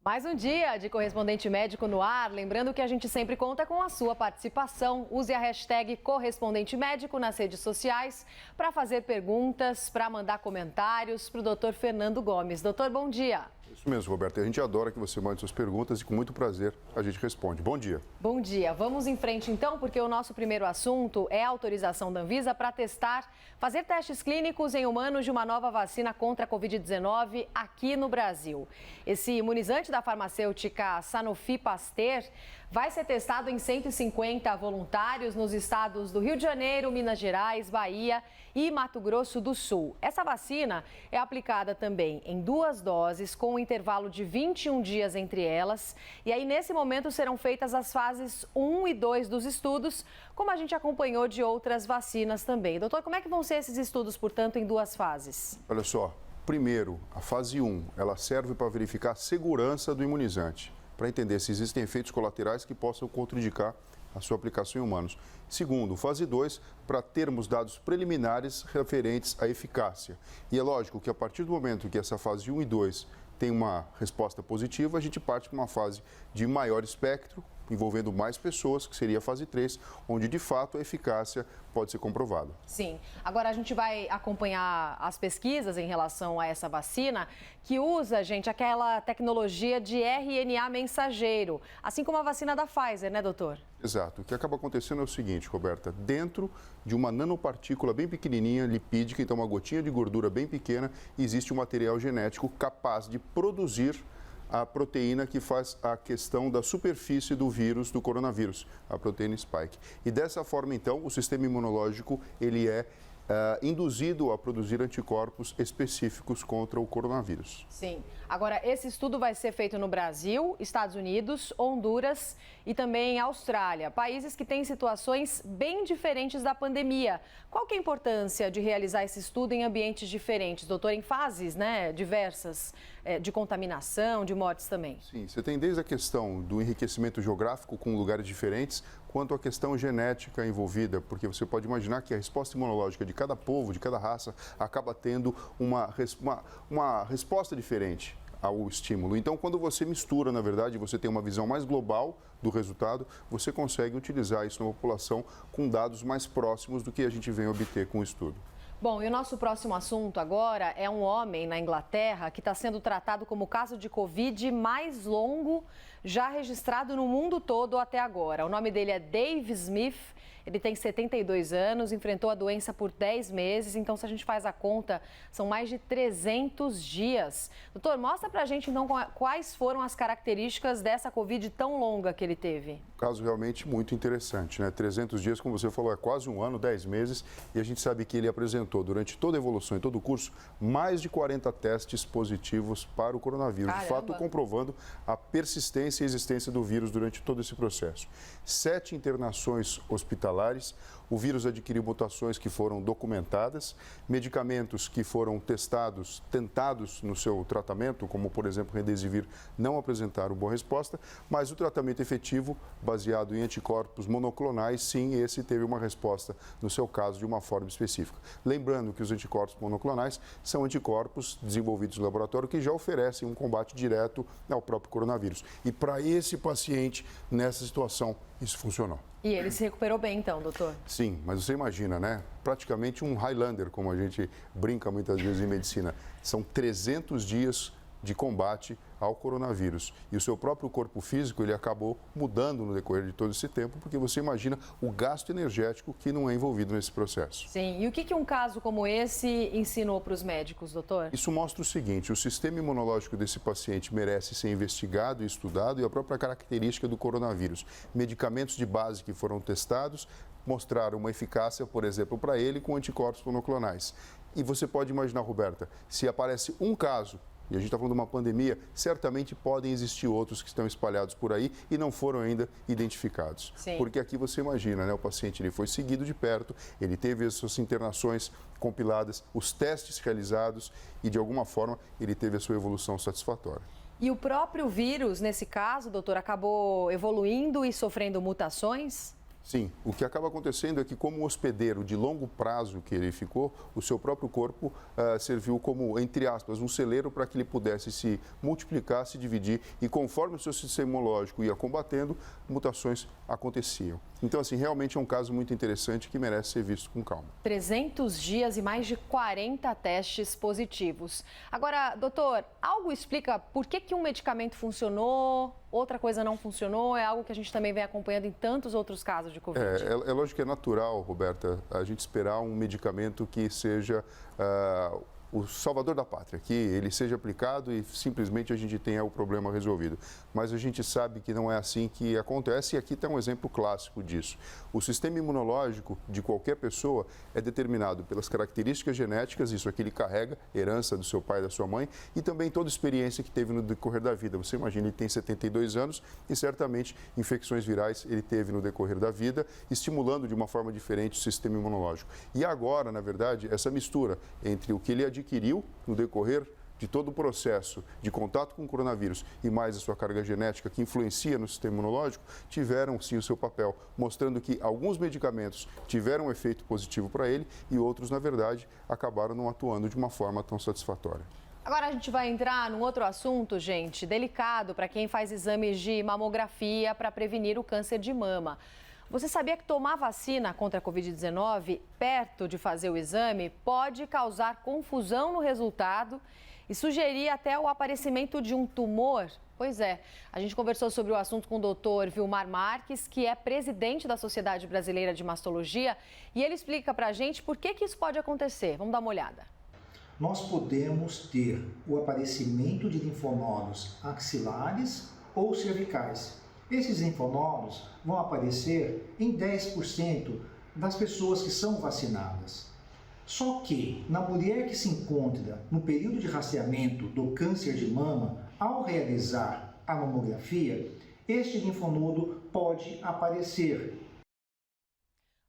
Mais um dia de Correspondente Médico no ar. Lembrando que a gente sempre conta com a sua participação. Use a hashtag Correspondente Médico nas redes sociais para fazer perguntas, para mandar comentários para o doutor Fernando Gomes. Doutor, bom dia. Isso mesmo, Roberto. A gente adora que você mande suas perguntas e com muito prazer a gente responde. Bom dia. Bom dia. Vamos em frente então, porque o nosso primeiro assunto é a autorização da Anvisa para fazer testes clínicos em humanos de uma nova vacina contra a Covid-19 aqui no Brasil. Esse imunizante da farmacêutica Sanofi Pasteur vai ser testado em 150 voluntários nos estados do Rio de Janeiro, Minas Gerais, Bahia e Mato Grosso do Sul. Essa vacina é aplicada também em 2 doses, com um intervalo de 21 dias entre elas. E aí, nesse momento, serão feitas as fases 1 e 2 dos estudos, como a gente acompanhou de outras vacinas também. Doutor, como é que vão ser esses estudos, portanto, em 2 fases? Olha só, primeiro, a fase 1, ela serve para verificar a segurança do imunizante, para entender se existem efeitos colaterais que possam contraindicar a sua aplicação em humanos. Segundo, fase 2, para termos dados preliminares referentes à eficácia. E é lógico que a partir do momento que essa fase 1 e 2 tem uma resposta positiva, a gente parte para uma fase de maior espectro, envolvendo mais pessoas, que seria a fase 3, onde de fato a eficácia pode ser comprovada. Sim. Agora a gente vai acompanhar as pesquisas em relação a essa vacina, que usa, gente, aquela tecnologia de RNA mensageiro, assim como a vacina da Pfizer, né, doutor? Exato. O que acaba acontecendo é o seguinte, Roberta, dentro de uma nanopartícula bem pequenininha, lipídica, então uma gotinha de gordura bem pequena, existe um material genético capaz de produzir a proteína que faz a questão da superfície do vírus, do coronavírus, a proteína spike. E dessa forma, então, o sistema imunológico, ele é induzido a produzir anticorpos específicos contra o coronavírus. Sim. Agora, esse estudo vai ser feito no Brasil, Estados Unidos, Honduras e também Austrália, países que têm situações bem diferentes da pandemia. Qual que é a importância de realizar esse estudo em ambientes diferentes, doutor, em fases, né, diversas, de contaminação, de mortes também? Sim, você tem desde a questão do enriquecimento geográfico com lugares diferentes, quanto a questão genética envolvida, porque você pode imaginar que a resposta imunológica de cada povo, de cada raça, acaba tendo uma resposta diferente ao estímulo. Então, quando você mistura, na verdade, você tem uma visão mais global do resultado, você consegue utilizar isso na população com dados mais próximos do que a gente vem obter com o estudo. Bom, e o nosso próximo assunto agora é um homem na Inglaterra que está sendo tratado como o caso de Covid mais longo já registrado no mundo todo até agora. O nome dele é Dave Smith, ele tem 72 anos, enfrentou a doença por 10 meses, então se a gente faz a conta, são mais de 300 dias. Doutor, mostra pra gente então quais foram as características dessa Covid tão longa que ele teve. Caso realmente muito interessante, né? 300 dias, como você falou, é quase um ano, 10 meses, e a gente sabe que ele apresentou durante toda a evolução e todo o curso mais de 40 testes positivos para o coronavírus, Caramba. de fato comprovando a persistência e existência do vírus durante todo esse processo. 7 internações hospitalares, o vírus adquiriu mutações que foram documentadas, medicamentos que foram tentados no seu tratamento, como por exemplo Remdesivir, não apresentaram boa resposta, mas o tratamento efetivo, baseado em anticorpos monoclonais, sim, esse teve uma resposta, no seu caso, de uma forma específica. Lembrando que os anticorpos monoclonais são anticorpos desenvolvidos no laboratório que já oferecem um combate direto ao próprio coronavírus. E para esse paciente, nessa situação, isso funcionou. E ele se recuperou bem então, doutor? Sim, mas você imagina, né? Praticamente um Highlander, como a gente brinca muitas vezes em medicina. São 300 dias de combate ao coronavírus. E o seu próprio corpo físico, ele acabou mudando no decorrer de todo esse tempo, porque você imagina o gasto energético que não é envolvido nesse processo. Sim, e o que um caso como esse ensinou para os médicos, doutor? Isso mostra o seguinte, o sistema imunológico desse paciente merece ser investigado e estudado, e a própria característica do coronavírus. Medicamentos de base que foram testados mostraram uma eficácia, por exemplo, para ele com anticorpos monoclonais. E você pode imaginar, Roberta, se aparece um caso, e a gente está falando de uma pandemia, certamente podem existir outros que estão espalhados por aí e não foram ainda identificados. Sim. Porque aqui você imagina, né? O paciente ele foi seguido de perto, ele teve as suas internações compiladas, os testes realizados e, de alguma forma, ele teve a sua evolução satisfatória. E o próprio vírus, nesse caso, doutor, acabou evoluindo e sofrendo mutações? Sim, o que acaba acontecendo é que, como hospedeiro de longo prazo que ele ficou, o seu próprio corpo serviu como, entre aspas, um celeiro para que ele pudesse se multiplicar, se dividir e, conforme o seu sistema imunológico ia combatendo, mutações aconteciam. Então, assim, realmente é um caso muito interessante que merece ser visto com calma. 300 dias e mais de 40 testes positivos. Agora, doutor, algo explica por que um medicamento funcionou, outra coisa não funcionou? É algo que a gente também vem acompanhando em tantos outros casos de Covid. É lógico que é natural, Roberta, a gente esperar um medicamento que seja o salvador da pátria, que ele seja aplicado e simplesmente a gente tenha o problema resolvido. Mas a gente sabe que não é assim que acontece e aqui está um exemplo clássico disso. O sistema imunológico de qualquer pessoa é determinado pelas características genéticas, isso aqui ele carrega, herança do seu pai e da sua mãe, e também toda a experiência que teve no decorrer da vida. Você imagina, ele tem 72 anos e certamente infecções virais ele teve no decorrer da vida, estimulando de uma forma diferente o sistema imunológico. E agora, na verdade, essa mistura entre o que ele adquiriu no decorrer de todo o processo de contato com o coronavírus e mais a sua carga genética que influencia no sistema imunológico, tiveram sim o seu papel, mostrando que alguns medicamentos tiveram um efeito positivo para ele e outros, na verdade, acabaram não atuando de uma forma tão satisfatória. Agora a gente vai entrar num outro assunto, gente, delicado para quem faz exames de mamografia para prevenir o câncer de mama. Você sabia que tomar vacina contra a Covid-19 perto de fazer o exame pode causar confusão no resultado e sugerir até o aparecimento de um tumor? Pois é, a gente conversou sobre o assunto com o doutor Vilmar Marques, que é presidente da Sociedade Brasileira de Mastologia, e ele explica para a gente por que isso pode acontecer. Vamos dar uma olhada. Nós podemos ter o aparecimento de linfonodos axilares ou cervicais. Esses linfonodos vão aparecer em 10% das pessoas que são vacinadas. Só que, na mulher que se encontra no período de rastreamento do câncer de mama, ao realizar a mamografia, este linfonodo pode aparecer.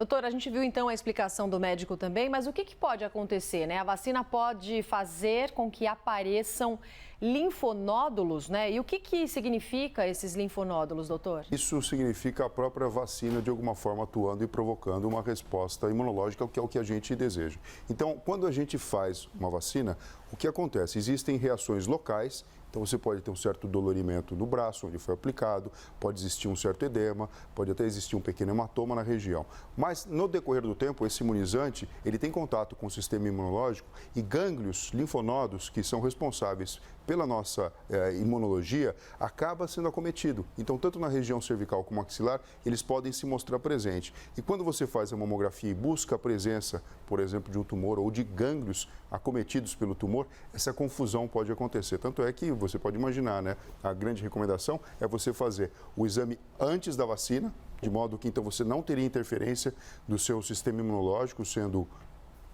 Doutora, a gente viu então a explicação do médico também, mas o que pode acontecer, né? A vacina pode fazer com que apareçam linfonódulos, né? E o que significa esses linfonódulos, doutor? Isso significa a própria vacina de alguma forma atuando e provocando uma resposta imunológica, que é o que a gente deseja. Então, quando a gente faz uma vacina, o que acontece? Existem reações locais. Então, você pode ter um certo dolorimento no braço, onde foi aplicado, pode existir um certo edema, pode até existir um pequeno hematoma na região. Mas, no decorrer do tempo, esse imunizante, ele tem contato com o sistema imunológico e gânglios, linfonodos, que são responsáveis pela nossa imunologia, acaba sendo acometido. Então, tanto na região cervical como axilar, eles podem se mostrar presentes. E quando você faz a mamografia e busca a presença, por exemplo, de um tumor ou de gânglios acometidos pelo tumor, essa confusão pode acontecer. Tanto é que você pode imaginar, né? A grande recomendação é você fazer o exame antes da vacina, de modo que então você não teria interferência do seu sistema imunológico sendo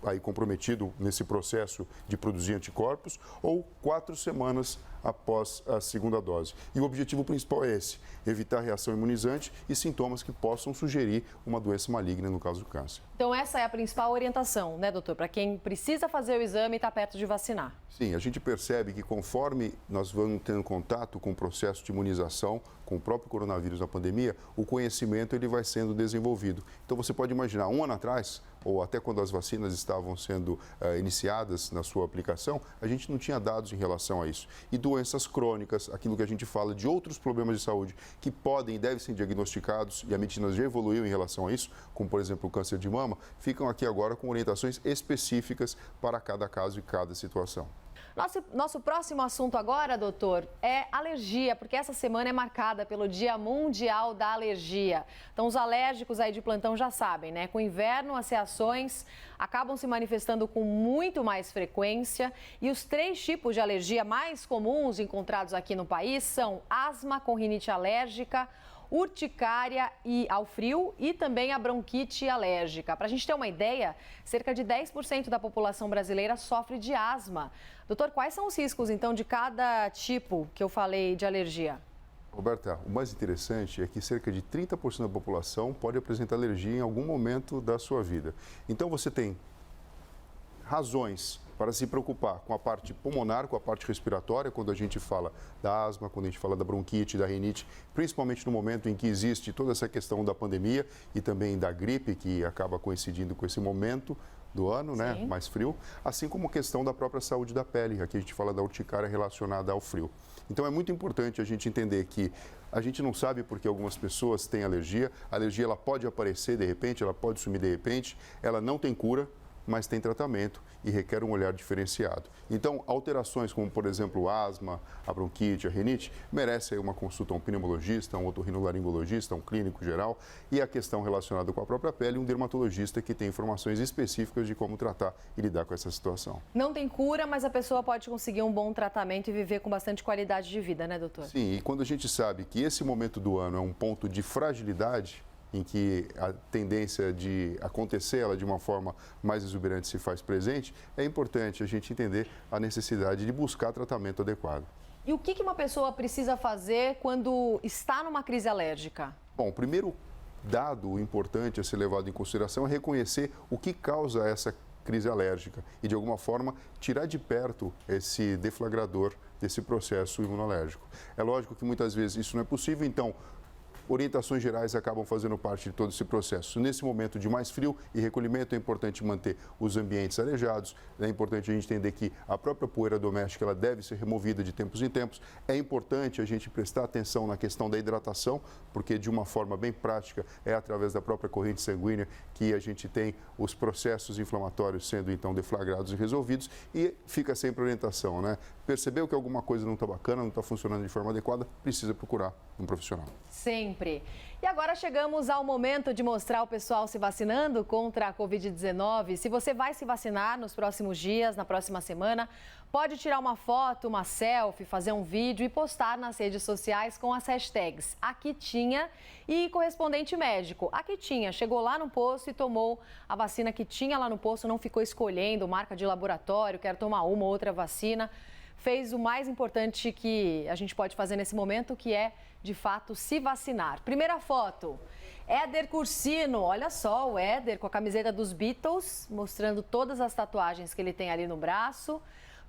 aí comprometido nesse processo de produzir anticorpos, ou 4 semanas após a segunda dose. E o objetivo principal é esse, evitar reação imunizante e sintomas que possam sugerir uma doença maligna, no caso do câncer. Então essa é a principal orientação, né, doutor? Para quem precisa fazer o exame e está perto de vacinar. Sim, a gente percebe que conforme nós vamos tendo contato com o processo de imunização, com o próprio coronavírus na pandemia, o conhecimento ele vai sendo desenvolvido. Então você pode imaginar, um ano atrás, ou até quando as vacinas estavam sendo iniciadas na sua aplicação, a gente não tinha dados em relação a isso. E doenças crônicas, aquilo que a gente fala de outros problemas de saúde que podem e devem ser diagnosticados, e a medicina já evoluiu em relação a isso, como por exemplo o câncer de mama, ficam aqui agora com orientações específicas para cada caso e cada situação. Nosso próximo assunto agora, doutor, é alergia, porque essa semana é marcada pelo Dia Mundial da Alergia. Então, os alérgicos aí de plantão já sabem, né? Com o inverno, as reações acabam se manifestando com muito mais frequência. E os 3 tipos de alergia mais comuns encontrados aqui no país são asma com rinite alérgica, urticária ao frio e também a bronquite alérgica. Para a gente ter uma ideia, cerca de 10% da população brasileira sofre de asma. Doutor, quais são os riscos, então, de cada tipo que eu falei de alergia? Roberta, o mais interessante é que cerca de 30% da população pode apresentar alergia em algum momento da sua vida. Então, você tem razões para se preocupar com a parte pulmonar, com a parte respiratória, quando a gente fala da asma, quando a gente fala da bronquite, da rinite, principalmente no momento em que existe toda essa questão da pandemia e também da gripe, que acaba coincidindo com esse momento do ano, né, mais frio, assim como a questão da própria saúde da pele. Aqui a gente fala da urticária relacionada ao frio. Então é muito importante a gente entender que a gente não sabe porque algumas pessoas têm alergia. A alergia ela pode aparecer de repente, ela pode sumir de repente, ela não tem cura, mas tem tratamento e requer um olhar diferenciado. Então, alterações como, por exemplo, asma, a bronquite, a rinite, merecem uma consulta a um pneumologista, um otorrinolaringologista, um clínico geral, e a questão relacionada com a própria pele, um dermatologista que tem informações específicas de como tratar e lidar com essa situação. Não tem cura, mas a pessoa pode conseguir um bom tratamento e viver com bastante qualidade de vida, né, doutor? Sim, e quando a gente sabe que esse momento do ano é um ponto de fragilidade, em que a tendência de acontecer ela de uma forma mais exuberante se faz presente, é importante a gente entender a necessidade de buscar tratamento adequado. E o que uma pessoa precisa fazer quando está numa crise alérgica? Bom, o primeiro dado importante a ser levado em consideração é reconhecer o que causa essa crise alérgica e, de alguma forma, tirar de perto esse deflagrador desse processo imunológico. É lógico que muitas vezes isso não é possível, então orientações gerais acabam fazendo parte de todo esse processo. Nesse momento de mais frio e recolhimento, é importante manter os ambientes arejados, é importante a gente entender que a própria poeira doméstica ela deve ser removida de tempos em tempos. É importante a gente prestar atenção na questão da hidratação, porque de uma forma bem prática é através da própria corrente sanguínea que a gente tem os processos inflamatórios sendo então deflagrados e resolvidos, e fica sempre a orientação, né? Percebeu que alguma coisa não está bacana, não está funcionando de forma adequada, precisa procurar um profissional. Sempre. E agora chegamos ao momento de mostrar o pessoal se vacinando contra a Covid-19. Se você vai se vacinar nos próximos dias, na próxima semana, pode tirar uma foto, uma selfie, fazer um vídeo e postar nas redes sociais com as hashtags Aquitinha e correspondente médico. Aquitinha chegou lá no posto e tomou a vacina que tinha lá no posto, não ficou escolhendo marca de laboratório, quero tomar uma ou outra vacina. Fez o mais importante que a gente pode fazer nesse momento, que é, de fato, se vacinar. Primeira foto, Éder Cursino. Olha só, o Éder com a camiseta dos Beatles, mostrando todas as tatuagens que ele tem ali no braço,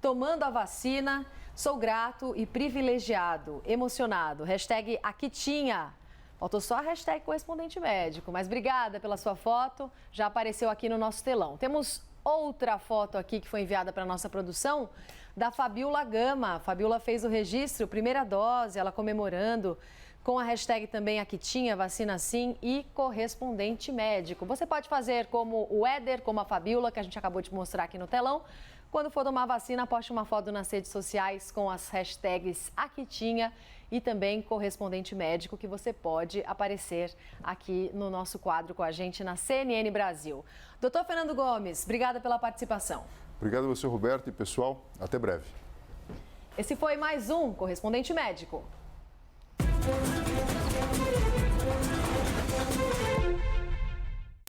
tomando a vacina. Sou grato e privilegiado, emocionado. Hashtag Aquitinha. Faltou só a hashtag correspondente médico, mas obrigada pela sua foto, já apareceu aqui no nosso telão. Temos outra foto aqui que foi enviada para a nossa produção, da Fabiola Gama. A Fabiola fez o registro, primeira dose, ela comemorando, com a hashtag também Aquitinha, vacina sim e correspondente médico. Você pode fazer como o Éder, como a Fabiola, que a gente acabou de mostrar aqui no telão. Quando for tomar vacina, poste uma foto nas redes sociais com as hashtags Aquitinha e também correspondente médico, que você pode aparecer aqui no nosso quadro com a gente na CNN Brasil. Doutor Fernando Gomes, obrigada pela participação. Obrigado a você, Roberto, e pessoal, até breve. Esse foi mais um Correspondente Médico.